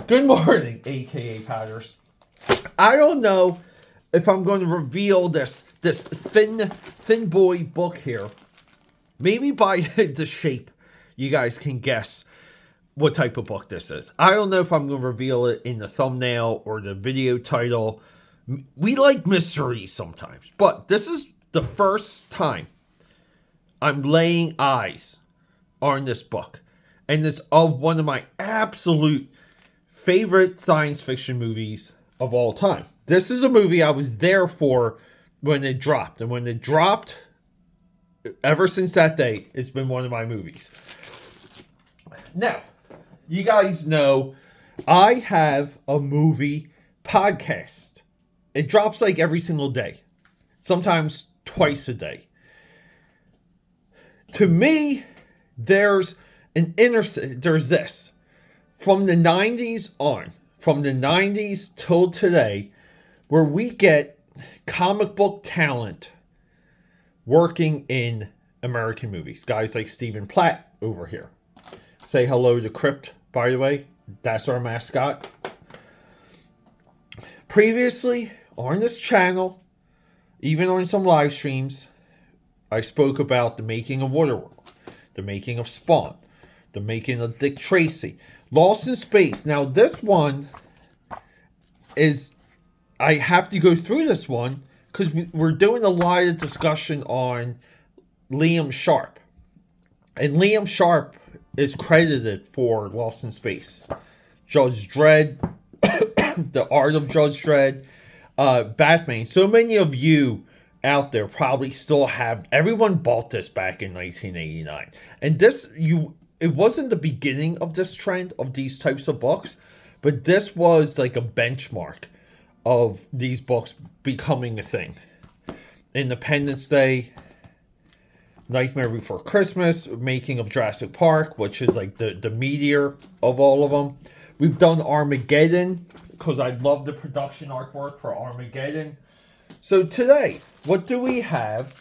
Good morning, AKAPADers. I don't know if I'm going to reveal this thin boy book here. Maybe by the shape, you guys can guess what type of book this is. I don't know if I'm going to reveal it in the thumbnail or the video title. We like mysteries sometimes, but this is the first time I'm laying eyes on this book. And it's of one of my absolute favorite science fiction movies of all time. This is a movie I was there for when it dropped. And when it dropped, ever since that day, it's been one of my movies. Now, you guys know I have a movie podcast. It drops like every single day. Sometimes twice a day. To me, there's this. From the 90s on, from the 90s till today, where we get comic book talent working in American movies. Guys like Stephen Platt over here. Say hello to Crypt, by the way. That's our mascot. Previously, on this channel, even on some live streams, I spoke about the making of Waterworld, the making of Spawn, the making of Dick Tracy, Lost in Space. Now, this one is, I have to go through this one because we're doing a lot of discussion on Liam Sharp. And Liam Sharp is credited for Lost in Space. Judge Dredd, The Art of Judge Dredd, Batman. So many of you out there probably still have, everyone bought this back in 1989. And it wasn't the beginning of this trend of these types of books, but this was like a benchmark of these books becoming a thing. Independence Day, Nightmare Before Christmas, Making of Jurassic Park, which is like the meteor of all of them. We've done Armageddon, because I love the production artwork for Armageddon. So today, what do we have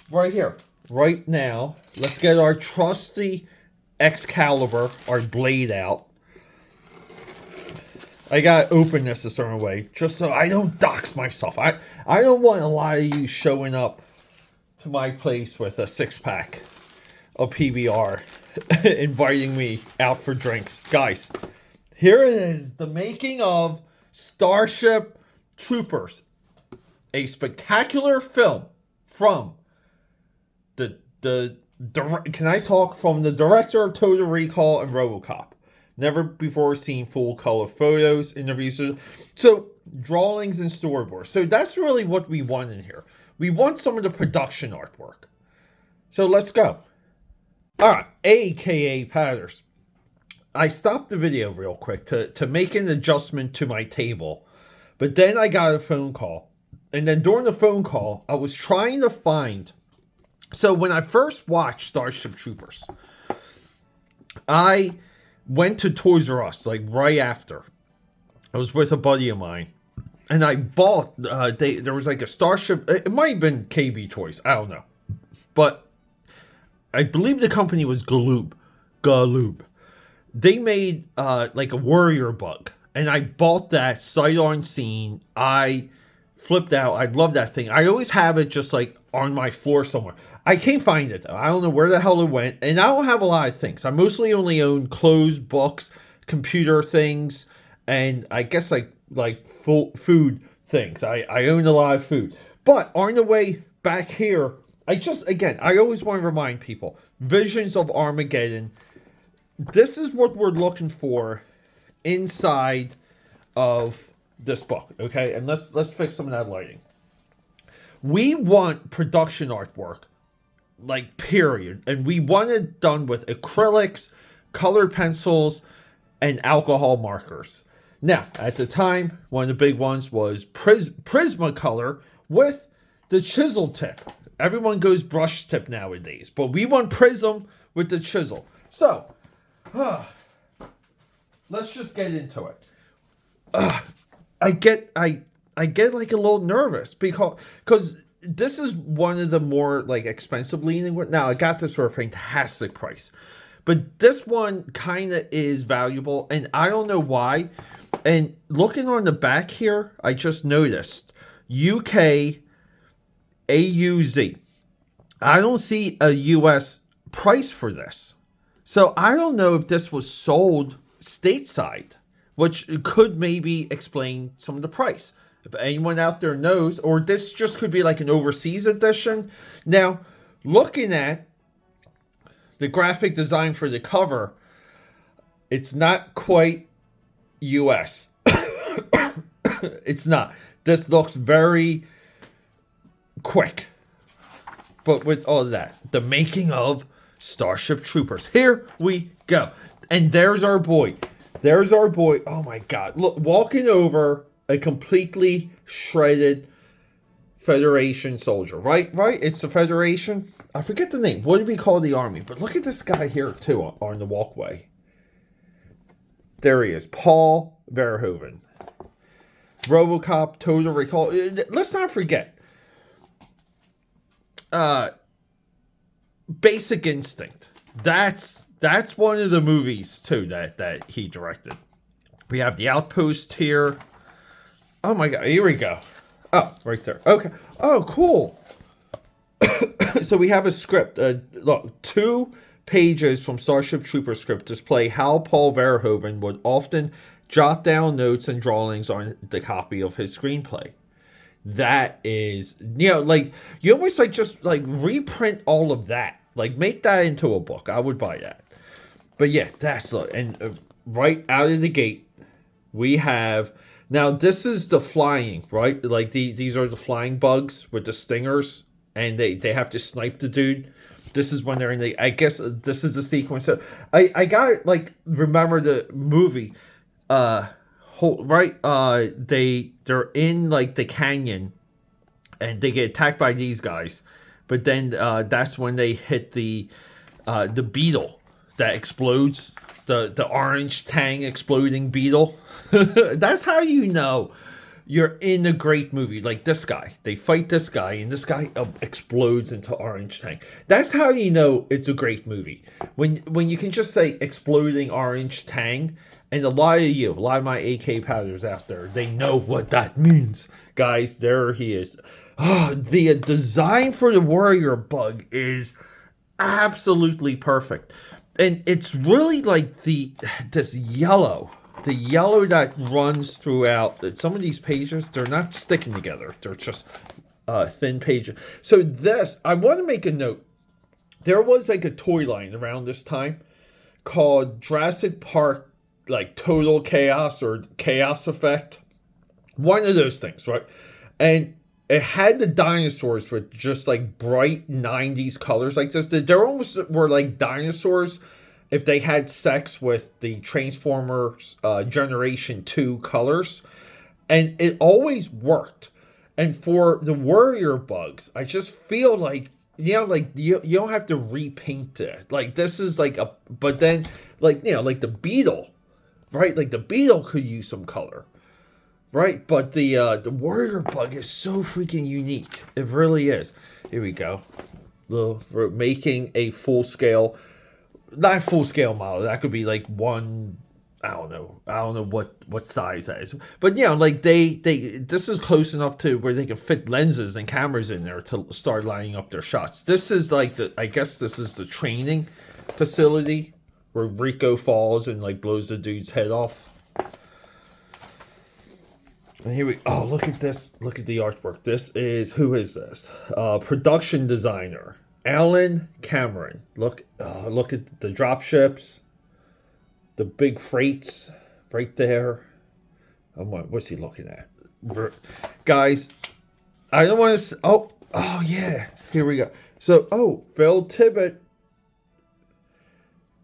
right here? Right now, let's get our trusty Excalibur, our blade out. I gotta open this a certain way, just so I don't dox myself. I don't want a lot of you showing up to my place with a six-pack of PBR, inviting me out for drinks. Guys, here it is, the making of Starship Troopers. A spectacular film from can I talk from the director of Total Recall and RoboCop. Never before seen full color photos, interviews. So drawings and storyboards. So that's really what we want in here. We want some of the production artwork. So let's go. Alright, AKAPADers. I stopped the video real quick to make an adjustment to my table. But then I got a phone call. And then during the phone call, I was trying to find... So when I first watched Starship Troopers, I went to Toys R Us, like right after. I was with a buddy of mine. And I bought... there was like a Starship... It might have been KB Toys. I don't know. But I believe the company was Galoob. They made like a Warrior Bug. And I bought that sight unseen. I flipped out. I love that thing. I always have it just like on my floor somewhere. I can't find it though. I don't know where the hell it went. And I don't have a lot of things. I mostly only own clothes, books, computer things, and I guess like food things. I own a lot of food. But on the way back here, I always want to remind people, Visions of Armageddon. This is what we're looking for inside of this book, okay? And let's fix some of that lighting. We want production artwork, like period, and we want it done with acrylics, colored pencils, and alcohol markers. Now, at the time, one of the big ones was Prismacolor with the chisel tip. Everyone goes brush tip nowadays, but we want Prism with the chisel. So, let's just get into it. I get like a little nervous because this is one of the more like expensive leaning. Now I got this for a fantastic price, But this one kind of is valuable, and I don't know why. And looking on the back here, I just noticed UK AUZ. I don't see a US price for this. So I don't know if this was sold stateside, which could maybe explain some of the price. If anyone out there knows, or this just could be like an overseas edition. Now, looking at the graphic design for the cover, it's not quite US. It's not. This looks very quick. But with all of that, the making of Starship Troopers. Here we go. And there's our boy. There's our boy. Oh my God. Look, walking over a completely shredded Federation soldier. Right? It's the Federation. I forget the name. What do we call the army? But look at this guy here too on the walkway. There he is. Paul Verhoeven. RoboCop, Total Recall. Let's not forget. Basic Instinct. That's one of the movies too that he directed. We have The Outpost here. Oh my God, here we go. Oh, right there. Okay. Oh, cool. So we have a script. Look, 2 pages from Starship Trooper script display how Paul Verhoeven would often jot down notes and drawings on the copy of his screenplay. That is, like, you almost like just like reprint all of that. Like, make that into a book. I would buy that. But yeah, that's, and right out of the gate, we have, now this is the flying, right? Like, these are the flying bugs with the stingers, and they have to snipe the dude. This is when they're in the, I guess this is the sequence. So I got, like, remember the movie, right? They're in, like, the canyon, and they get attacked by these guys. But then that's when they hit the beetle that explodes, the orange tang exploding beetle. That's how you know you're in a great movie. Like this guy, they fight this guy, and this guy explodes into orange tang. That's how you know it's a great movie. When you can just say exploding orange tang, and a lot of my AK powders out there, they know what that means. Guys, there he is. The design for the warrior bug is absolutely perfect, and it's really like this yellow, the yellow that runs throughout. Some of these pages, they're not sticking together; they're just thin pages. So this, I want to make a note. There was like a toy line around this time called Jurassic Park, like Total Chaos or Chaos Effect, one of those things, right? And it had the dinosaurs with just like bright 90s colors like this. They almost were like dinosaurs if they had sex with the Transformers Generation 2 colors. And it always worked. And for the warrior bugs, I just feel like, like you don't have to repaint it. Like this is like but then like, like the beetle, right? Like the beetle could use some color. Right, but the warrior bug is so freaking unique. It really is. Here we go. We're making a full-scale, not full-scale model. That could be like one, I don't know what size that is. But like this is close enough to where they can fit lenses and cameras in there to start lining up their shots. This is like I guess this is the training facility where Rico falls and like blows the dude's head off. And here look at this. Look at the artwork. Who is this? Production designer, Alan Cameron. Look at the drop ships, the big freights right there. What's he looking at? Guys, I don't want to, oh yeah, here we go. So, Phil Tippett.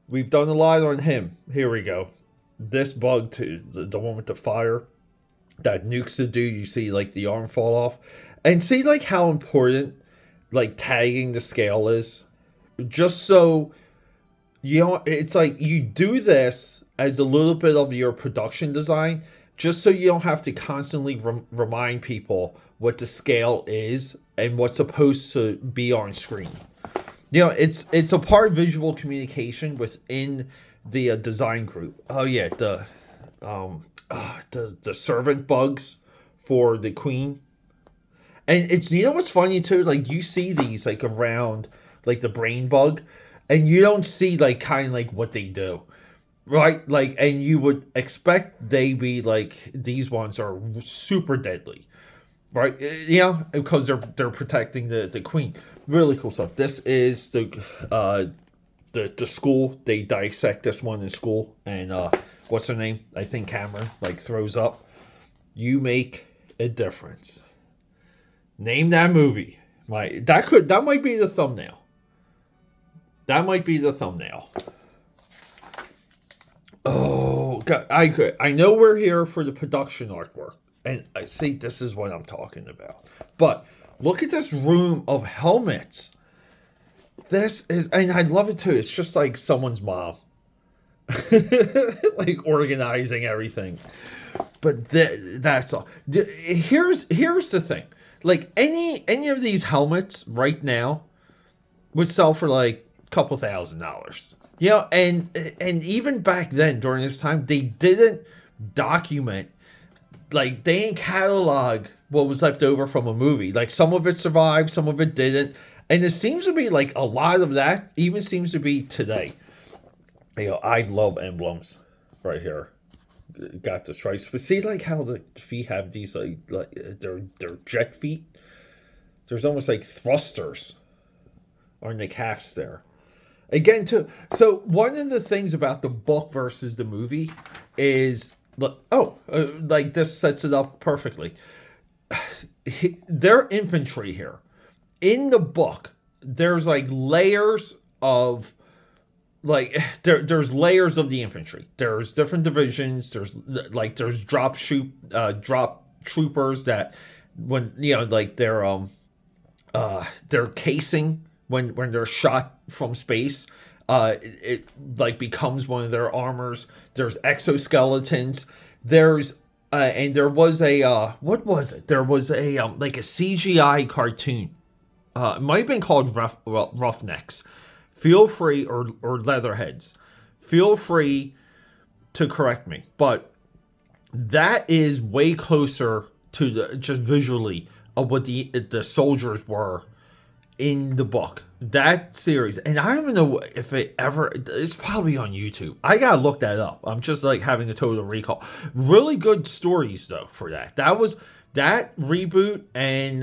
We've done a lot on him. Here we go. This bug too, the one with the fire that nukes the dude, you see like the arm fall off, and see like how important like tagging the scale is, just so it's like you do this as a little bit of your production design, just so you don't have to constantly remind people what the scale is and what's supposed to be on screen. You know, it's a part of visual communication within the design group. Oh yeah, um the servant bugs for the queen. And it's, you know what's funny too? Like, you see these like around like the brain bug, and you don't see like kind of like what they do, right? Like, and you would expect they be like, these ones are super deadly, right? Yeah, because they're protecting the queen. Really cool stuff. This is the school. They dissect this one in school, and what's her name? I think Cameron like throws up. You make a difference. Name that movie. That might be the thumbnail. That might be the thumbnail. Oh God, I know we're here for the production artwork, and I see this is what I'm talking about. But look at this room of helmets. This is, and I love it too. It's just like someone's mom, like organizing everything. But that's all. Here's the thing. Like, any of these helmets right now would sell for like a couple $1,000s. You know, and even back then during this time, they didn't document, like, they didn't catalog what was left over from a movie. Like, some of it survived, some of it didn't. And it seems to be like a lot of that even seems to be today. You know, I love emblems right here. Got the stripes, but see like how the feet have these like they're jet feet. There's almost like thrusters on the calves there. Again, too. So one of the things about the book versus the movie is, like this sets it up perfectly. Their infantry here in the book, there's like layers of, like, there's layers of the infantry. There's different divisions. There's drop troopers that, when, you know, like they're casing when they're shot from space, it like becomes one of their armors. There's exoskeletons. There's and there was a what was it? There was a like a CGI cartoon. It might have been called Roughnecks. Feel free, or Leatherheads. Feel free to correct me, but that is way closer to the, just visually, of what the soldiers were in the book. That series, and I don't even know if it's probably on YouTube. I gotta look that up. I'm just like having a total recall. Really good stories though for that. That reboot, and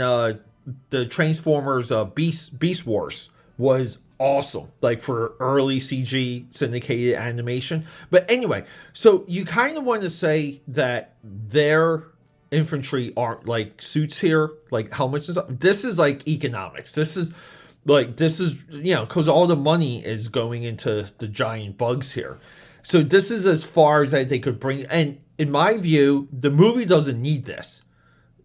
the Transformers Beast Wars was awesome, like for early CG syndicated animation. But anyway, so you kind of want to say that their infantry aren't like suits here, like helmets and stuff. This is like economics. This is you know, because all the money is going into the giant bugs here. So this is as far as they could bring. And in my view, the movie doesn't need this.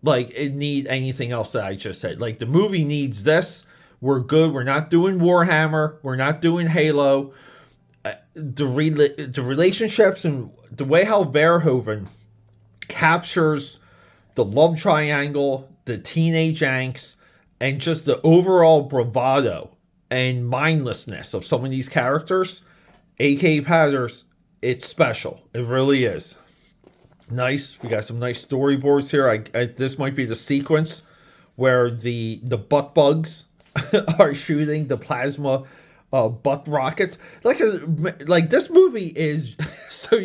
Like, it need anything else that I just said. Like, the movie needs this. We're good. We're not doing Warhammer. We're not doing Halo. The relationships and the way how Verhoeven captures the love triangle, the teenage angst, and just the overall bravado and mindlessness of some of these characters, AKAPADers, it's special. It really is. Nice. We got some nice storyboards here. This might be the sequence where the butt bugs are shooting the plasma butt rockets. Like this movie is so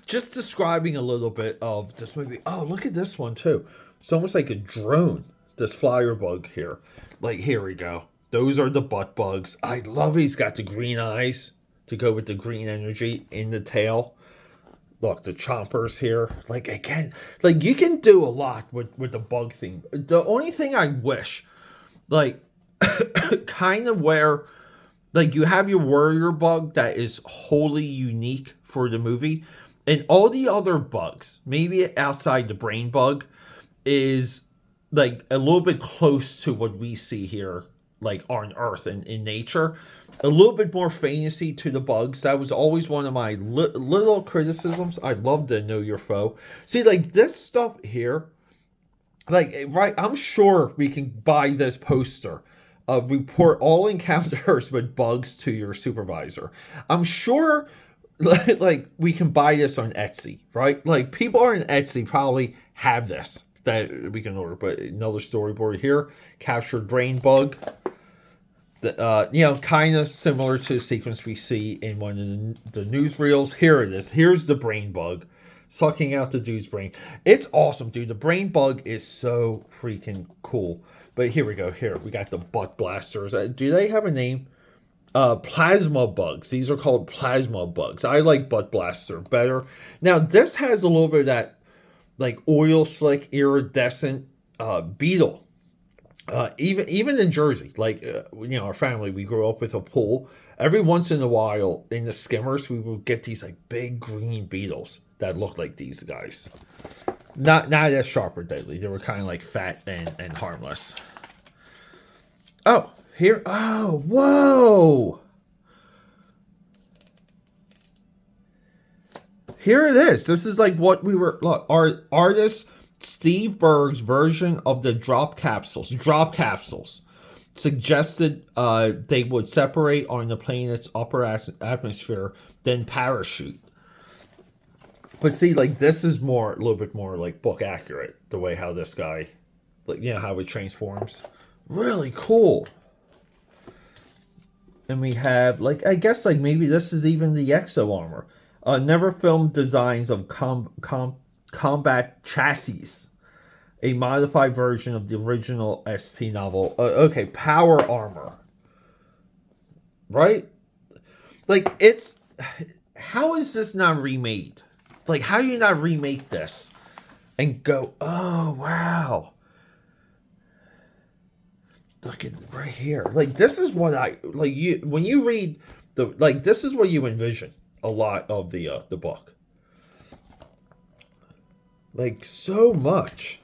just describing a little bit of this movie. Oh, look at this one too. It's almost like a drone. This flyer bug here. Like, here we go. Those are the butt bugs. I love he's got the green eyes to go with the green energy in the tail. Look, the chompers here. Like, again, like, you can do a lot with the bug theme. The only thing I wish, like, kind of where, like, you have your warrior bug that is wholly unique for the movie, and all the other bugs, maybe outside the brain bug, is like a little bit close to what we see here, like on Earth and in nature. A little bit more fantasy to the bugs. That was always one of my little criticisms. I'd love to know your foe. See, like this stuff here, like, right, I'm sure we can buy this poster report all encounters with bugs to your supervisor. I'm sure like we can buy this on Etsy, right? Like people on Etsy probably have this that we can order. But another storyboard here, captured brain bug. Kind of similar to the sequence we see in one of the newsreels. Here it is. Here's the brain bug sucking out the dude's brain. It's awesome, dude. The brain bug is so freaking cool. But here we go. Here we got the butt blasters. Do they have a name? Plasma bugs. These are called plasma bugs. I like butt blaster better. Now this has a little bit of that like oil slick iridescent beetle. Even in Jersey, like our family, we grew up with a pool. Every once in a while, in the skimmers, we would get these like big green beetles that looked like these guys. Not as sharp or deadly. They were kind of like fat and harmless. Oh, here. Oh, whoa. Here it is. This is like what we were. Look, our artist Steve Berg's version of the drop capsules suggested they would separate on the planet's upper atmosphere, then parachute. But see, like this is a little bit more like book accurate, the way how this guy, like how it transforms. Really cool. And we have like, I guess like maybe this is even the exo armor. Never filmed designs of combat chassis, a modified version of the original ST novel. Okay, power armor, right? Like how is this not remade? Like how do you not remake this and go, oh wow, look at right here. Like this is what when you read this is what you envision a lot of the book. Like so much.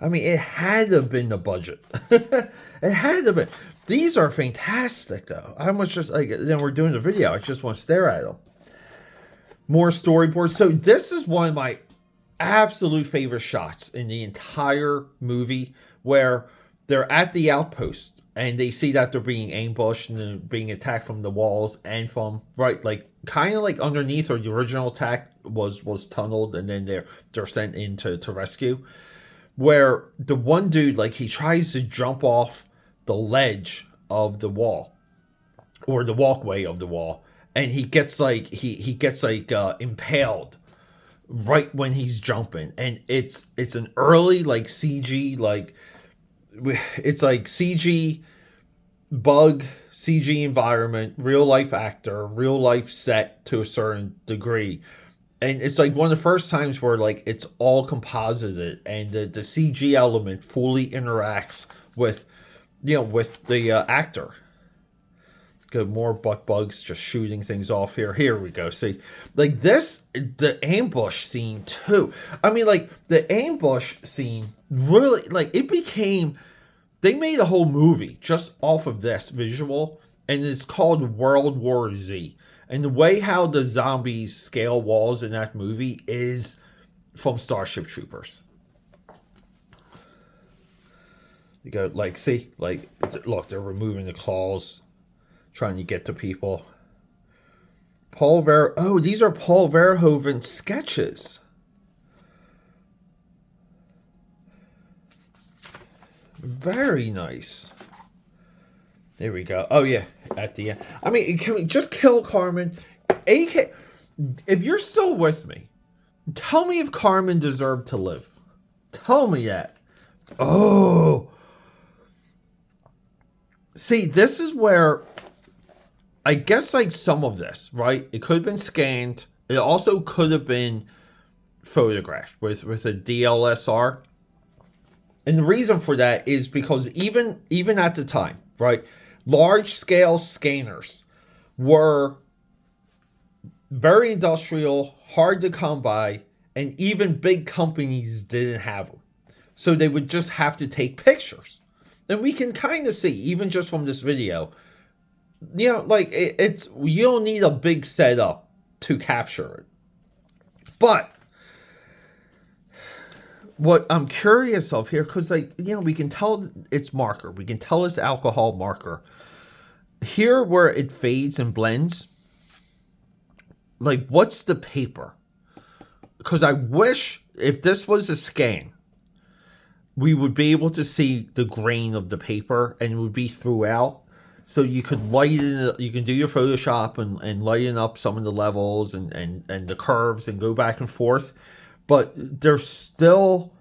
I mean, it had to have been the budget. It had to have been. These are fantastic, though. I was just like, then we're doing the video. I just want to stare at them. More storyboards. So this is one of my absolute favorite shots in the entire movie, where they're at the outpost and they see that they're being ambushed and they're being attacked from the walls and from like kind of like underneath, or the original attack was tunneled, and then they're sent in to rescue. Where the one dude, like, he tries to jump off the ledge of the wall, or the walkway of the wall, and he gets like impaled right when he's jumping. And it's an early like CG, like it's like CG bug, CG environment, real life actor, real life set to a certain degree. And it's like one of the first times where like it's all composited and the CG element fully interacts with the actor. Got more butt bugs just shooting things off here. Here we go. See, like this, the ambush scene too. I mean, like the ambush scene really, like it became, they made a whole movie just off of this visual, and it's called World War Z. And the way how the zombies scale walls in that movie is from Starship Troopers. You go, like, see, like, look, they're removing the claws, trying to get to people. These are Paul Verhoeven sketches. Very nice. There we go. Oh, yeah. At the end. I mean, can we just kill Carmen? If you're still with me, tell me if Carmen deserved to live. Tell me that. Oh. See, this is where I guess like some of this, right? It could have been scanned. It also could have been photographed with a DLSR. And the reason for that is because even at the time, right? Large-scale scanners were very industrial, hard to come by, and even big companies didn't have them. So they would just have to take pictures. And we can kind of see, even just from this video, like it's you don't need a big setup to capture it. But what I'm curious of here, because we can tell it's marker, we can tell it's alcohol marker. Here where it fades and blends, like what's the paper? Because I wish if this was a scan, we would be able to see the grain of the paper and it would be throughout. So you could lighten it, you can do your Photoshop and lighten up some of the levels and the curves and go back and forth. But there's still,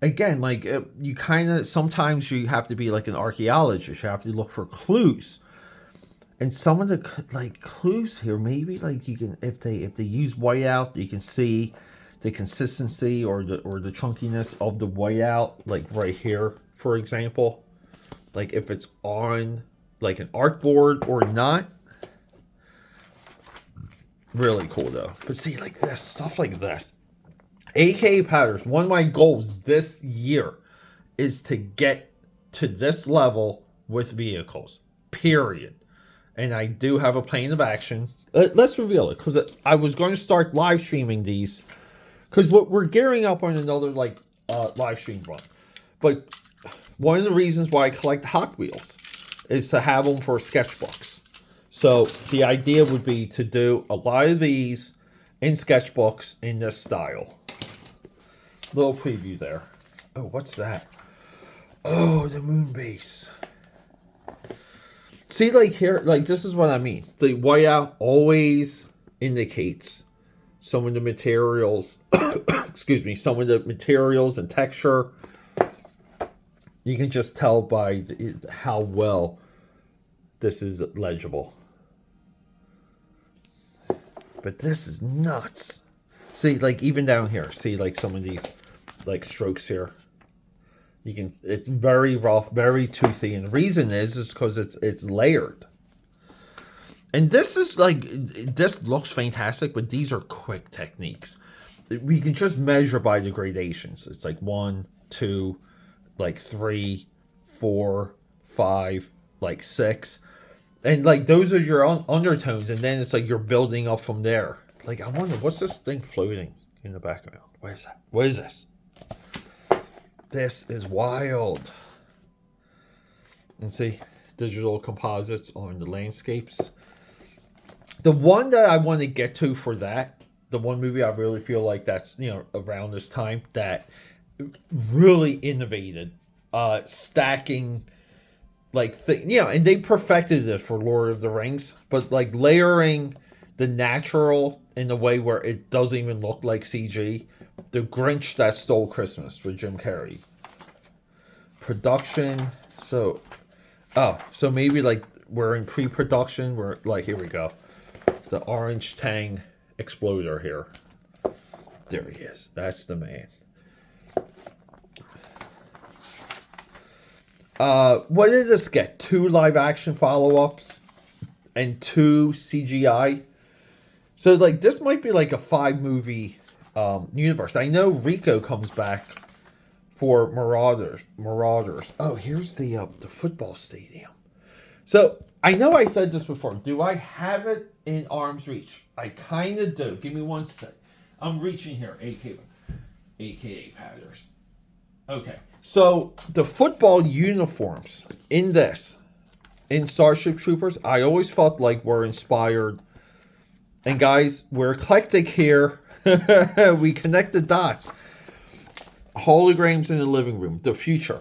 again, like you kind of, sometimes you have to be like an archaeologist. You have to look for clues. And some of the like clues here, maybe like you can, if they use whiteout, you can see the consistency or the chunkiness of the whiteout, like right here, for example. Like if it's on like an artboard or not. Really cool though. But see, like this, stuff like this. AKAPAD, one of my goals this year is to get to this level with vehicles. Period. And I do have a plan of action. Let's reveal it, because I was going to start live streaming these, because we're gearing up on another like live stream run. But one of the reasons why I collect Hot Wheels is to have them for sketchbooks. So the idea would be to do a lot of these in sketchbooks in this style. Little preview there. Oh, what's that? Oh, the moon base. See, like here, like this is what I mean. The whiteout always indicates some of the materials, excuse me, some of the materials and texture. You can just tell by how well this is legible. But this is nuts. See, like even down here, see like some of these like strokes here. You can, it's very rough, very toothy, and the reason is because it's layered. And this is like, this looks fantastic, but these are quick techniques. We can just measure by the gradations. It's like 1, 2, like 3, 4, 5, like 6. And like those are your undertones, and then it's like you're building up from there. Like I wonder, what's this thing floating in the background? What is that? What is this? This is wild. And see, digital composites on the landscapes. The one that I want to get to for that, the one movie I really feel like that's, around this time that really innovated, stacking, like, and they perfected it for Lord of the Rings, but like layering the natural in a way where it doesn't even look like CG. The Grinch That Stole Christmas with Jim Carrey. Production. So maybe like we're in pre-production. We're like, here we go. The orange tang exploder here. There he is. That's the man. What did this get? 2 live action follow-ups and 2 CGI. So like this might be like a 5-movie universe. I know Rico comes back for Marauders. Oh, here's the football stadium. So I know I said this before. Do I have it in arm's reach? I kind of do. Give me one sec. I'm reaching here. AKAPAD. Okay. So the football uniforms in Starship Troopers, I always felt like were inspired. And guys, we're eclectic here. We connect the dots. Holograms in the living room. The future.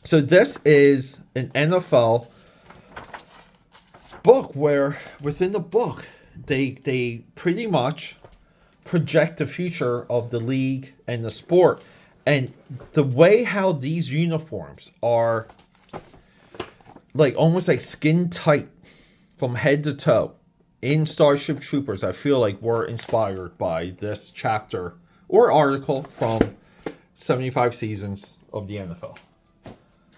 So this is an NFL book where within the book they pretty much project the future of the league and the sport. And the way how these uniforms are like almost like skin tight from head to toe in Starship Troopers, I feel like were inspired by this chapter or article from 75 seasons of the NFL.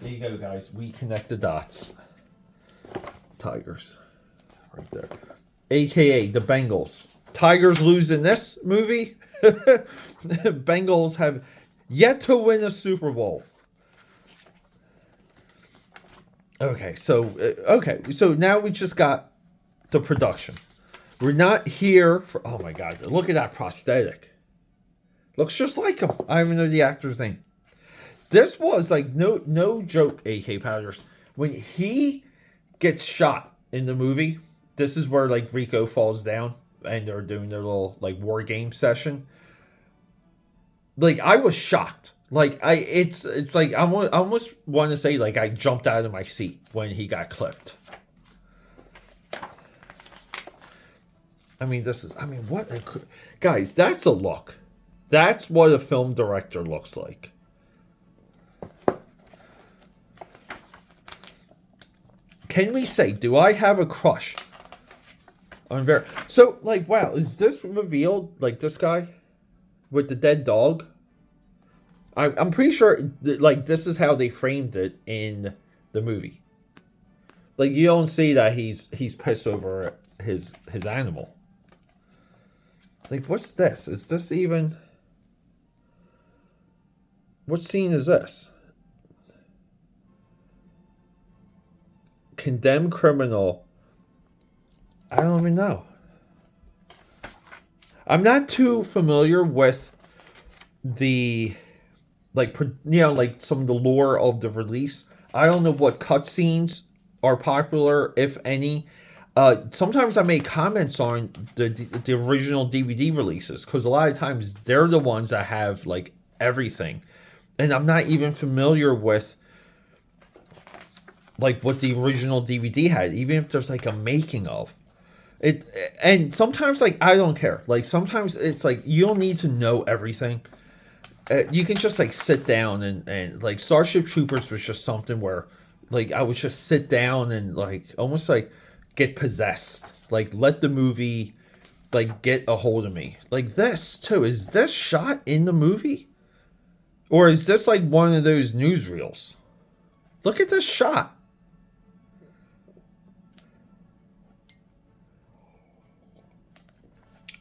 There you go, guys. We connect the dots. Tigers. Right there. AKA the Bengals. Tigers lose in this movie. Bengals have yet to win a Super Bowl. Okay, so now we just got the production. We're not here for, oh my God, look at that prosthetic. Looks just like him. I don't even know the actor's name. This was like no joke, AK Powders. When he gets shot in the movie, this is where like Rico falls down and they're doing their little like war game session. Like I was shocked. Like it's like I almost want to say like I jumped out of my seat when he got clipped. I mean, what guys, that's a look. That's what a film director looks like. Can we say, do I have a crush on Vera? So, like, wow, is this revealed? Like, this guy with the dead dog? I'm pretty sure, like, this is how they framed it in the movie. Like, you don't see that he's pissed over his animal. Like, what's this? Is this even... What scene is this? Condemned criminal. I don't even know. I'm not too familiar with the... Like, you know, like some of the lore of the release. I don't know what cutscenes are popular, if any. Sometimes I make comments on the original DVD releases, because a lot of times they're the ones that have like everything, and I'm not even familiar with like what the original DVD had, even if there's like a making of it. And sometimes like I don't care. Like sometimes it's like you don't need to know everything. You can just like sit down and like Starship Troopers was just something where like I would just sit down and like almost like get possessed, like let the movie like get a hold of me. Like this too, is this shot in the movie, or is this like one of those newsreels? Look at this shot.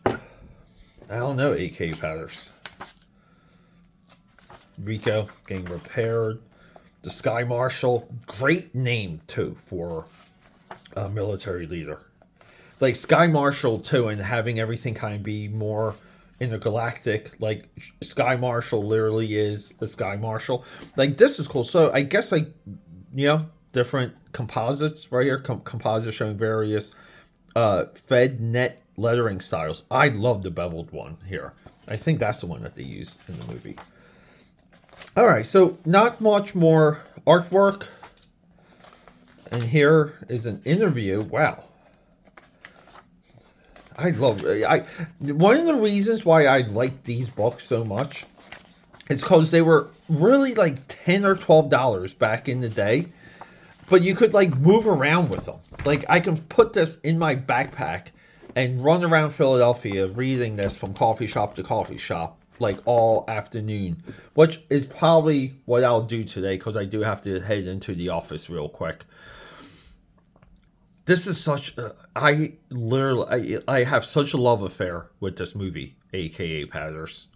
I don't know. AK Powders. Rico getting repaired. The Sky Marshal, great name too for a military leader. Like Sky Marshal too, and having everything kind of be more intergalactic. Like Sky Marshal literally is the Sky Marshal. Like this is cool. So I guess like, you know, different composites right here. Composites showing various Fed net lettering styles. I love the beveled one here. I think that's the one that they used in the movie. All right, so not much more artwork. And here is an interview. Wow. I love one of the reasons why I like these books so much is because they were really like $10 or $12 back in the day. But you could like move around with them. Like I can put this in my backpack and run around Philadelphia reading this from coffee shop to coffee shop like all afternoon, which is probably what I'll do today because I do have to head into the office real quick. This is such I have such a love affair with this movie, aka Powders.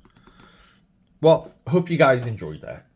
Well, hope you guys enjoyed that.